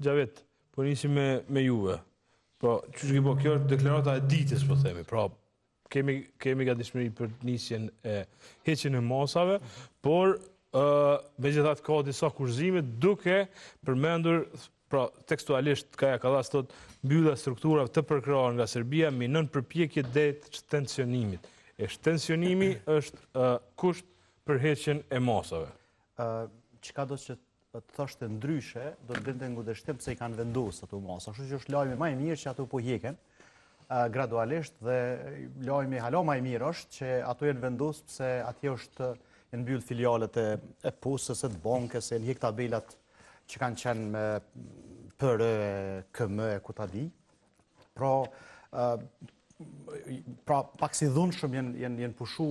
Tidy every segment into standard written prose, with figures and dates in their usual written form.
Xhavet, po nisim me juve. Po, kjo është deklarata e ditës, po themi. Pra, kemi gatishmëri për nisjen e heqjen e masave, por megjithatë ka disa kurzime duke përmendur, pra tekstualisht Kaja Kallas thotë mbyllja strukturave të përkrahura nga Serbia me nën përpjekje drejt shtensionimit. E shtensionimi është kusht për heqjen e masave. Çka do që të thoshte ndryshe, do të bënte ngudështim pse i kanë vendosur ato masa. Kështu që është lajmi më i mirë që ato po hiqen gradualisht dhe lajmi hala më i mirë është që ato janë vendosur pse atje është janë mbyll filialet e posës, e të bankës, janë hiq tabelat që kanë qenë me për KM e ku ta di. Pra pak si dhunshëm janë pushu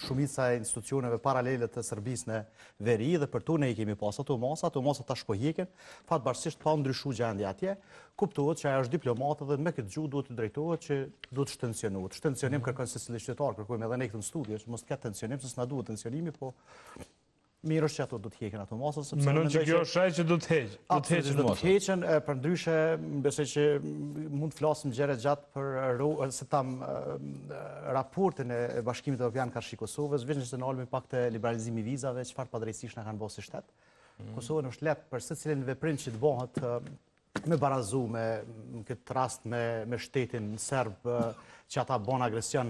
shumica e institucioneve paralele të Serbisë në veri dhe për to ne i kemi pas ato masa tash po hiqen, fatbarësisht pa ndryshu gjendja atje, kuptohet që ajo është diplomate dhe me këtë gjuhë duhet të drejtohet që duhet shtensionohet. Shtensionim kërkon secili qytetar, kërkojmë edhe ne këtë në studio, që mos të ketë tensionim, se s'na duhet tensionimi, po mirë është që ato do të heqen ato masa, sepse mendon që kjo është ajo që do të heqë. Do të heqen, për ndryshe besoj që mund të flasim gjëra gjatë për se tam raportin e Bashkimit Evropian karshi Kosovës, vetëm që ndalemi pak të liberalizimi i vizave, çfarë padrejtisht na kanë bërë si shtet. Kosova është lehtë për secilin veprim që të bëhet me barazu me në këtë rast me shtetin serb që ata bën agresion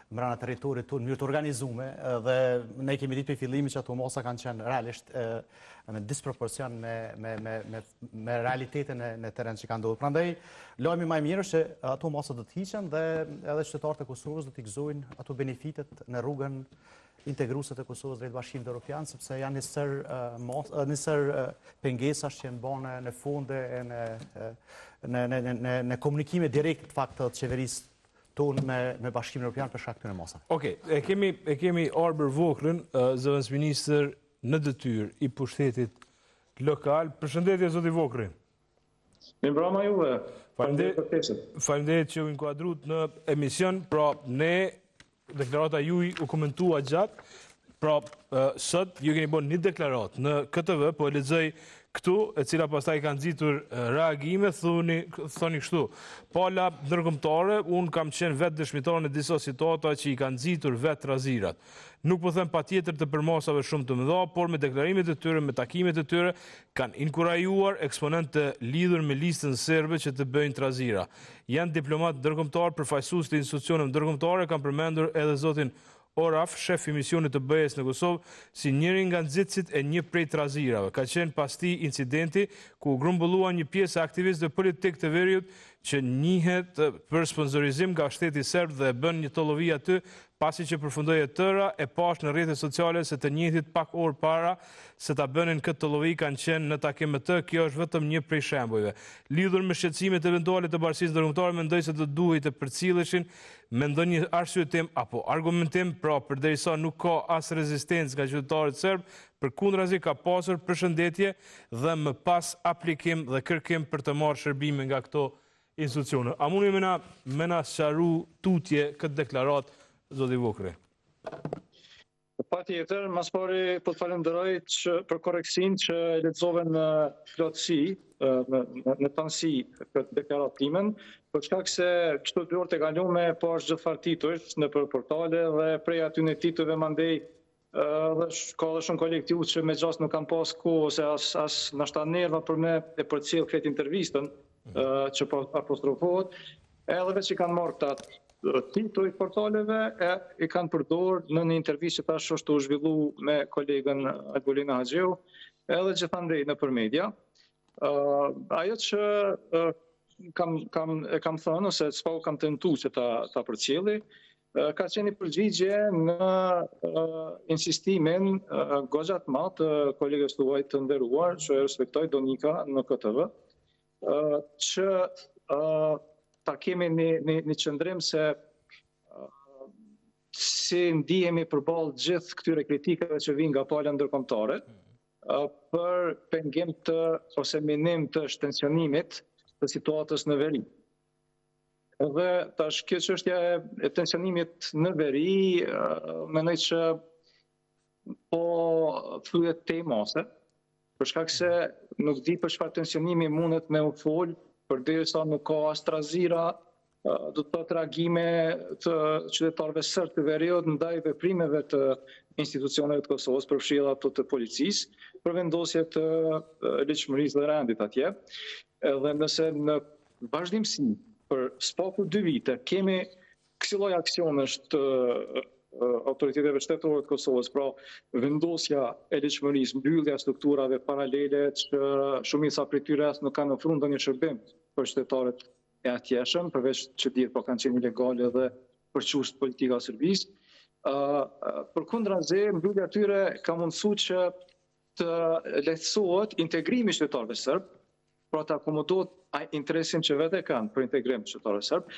mbrana territorit tonë në mënyrë të organizuar dhe ne kemi ditë për fillimin që ato masa kanë qenë realisht në disproporcion me realitetin në terren që kanë ndodhur. Prandaj lajmi më i mirë është që ato masa do të hiqen dhe edhe qytetarët e Kosovës do të gëzojnë ato benefitet në rrugën integruese të Kosovës drejt Bashkimit Evropian, sepse janë nisër pengesash që janë bërë në fonde në komunikime direkt të fakt të qeverisë tonë me Bashkimin Evropian për shkak të masave. Okej, e kemi Arber Vokrën, zëvendësministër në detyrë i pushtetit lokal. Përshëndetje zoti Vokrin. Mirëmbrëma juve. Faleminderit që u inkuadruat në emision. Pra ne deklarata juaj u komentua gjatë. Pra sot ju keni bën një deklaratë në KTV, po e lexoj këtu, e cila pastaj kanë nxitur reagime, thoni kështu. Pala ndërkombëtare, unë kam qenë vetë dëshmitar në disa situata që i kanë nxitur vetë trazirat. Nuk po them patjetër të përmasave shumë të mëdha, por me deklarimet e tyre, me takimet e tyre, kanë inkurajuar eksponentë të lidhur me listën serbe që të bëjnë trazira. Janë diplomat ndërkombëtar, përfaqësues të institucioneve ndërkombëtare, kanë përmendur edhe zotin Oraf, shef i misionit të BE-s në Kosovë, si njëri nga nxitësit e një prej trazirave. Ka qenë pas tij incidenti ku u grumbulluan një pjesë aktivistëve politik të veriut që njihet për sponsorizim nga shteti serb dhe bën një tollovi aty, pasi që përfundoi e tëra e pash në rrjetet sociale se të njëjtit pak orë para se ta bënin këtë tollovi kanë qenë në takim me të. Kjo është vetëm një prej shembujve. Lidhur me shqetësimet eventuale të bashkisë ndërkombëtare, mendoj se të duhej të përcilleshin me ndonjë arsyetim apo argumentim, pra përderisa nuk ka as rezistencë nga qytetarët serb, përkundrazi ka pasur përshëndetje dhe më pas aplikim dhe kërkim për të marrë shërbime nga këto institucione. A mundi me na sqaru tutje këtë deklaratë, zoti Vokri? Patjetër, mas pari po të falenderoj për koreksin që lexove në plotësi, në tanësi këtë deklaratë timen, për shkak se çdo dy orë të kaluame po është çdo farë titull në portale dhe prej aty në titujve mandej dhe ka dhe shumë kolektiv që me gjas nuk kanë pas kohë ose as nashta nerva për me e përcjell këtë intervistën që po apostrofohet, edhe veç i kanë marrë këta tituj portaleve i kanë përdorur në një intervistë që tash është u zhvillu me kolegën Albolina Haxhiu, edhe gjithandej nëpër media. Ajo që kam thënë ose s'pa u kam tentuar që ta përcjelli, ka qenë përgjigje në insistimin goxha të madh të kolegës tuaj të nderuar, që e respektoj, Donika, në KTV, që ta kemi një qëndrim se si ndihemi përballë gjithë këtyre kritikave që vijnë nga pala ndërkombëtare për pengim ose minim të shtensionimit të situatës në veri. Dhe tash kjo çështja e tensionimit në veri, mendoj që po thyet te mase, për shkak se nuk di për çfarë tensionimi mundet me u fol, përderisa nuk ka as trazira, do të thotë reagime të qytetarëve sërt të veriut ndaj veprimeve të institucioneve të Kosovës, përfshirë ato të policisë, për vendosje të ligjshmërisë dhe rendit atje. Edhe nëse në vazhdimsi për spaku 2 vite kemi kësi lloj aksionesh të autoriteteve shtetërore të Kosovës, pra vendosja e ligjshmërisë, mbyllja strukturave paralele që shumica prej tyre as nuk kanë ofruar ndonjë shërbim për qytetarët e atjeshëm, përveç që dihet po kanë qenë ilegale dhe për çështje politika Serbisë. Përkundrazi, mbyllja e tyre ka mundësuar që të lehtësohet integrimi i qytetarëve serb, pra të akomodohet interesin që vetë kanë për integrim të qytetarëve serb.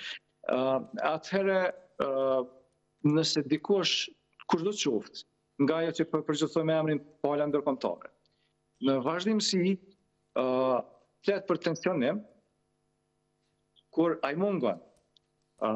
Atëherë, nëse dikush, kushdo qoftë, nga ajo që përgjithsoj me emrin pala ndërkombëtare, në vazhdimsi flet për tensionim, kur ai mungon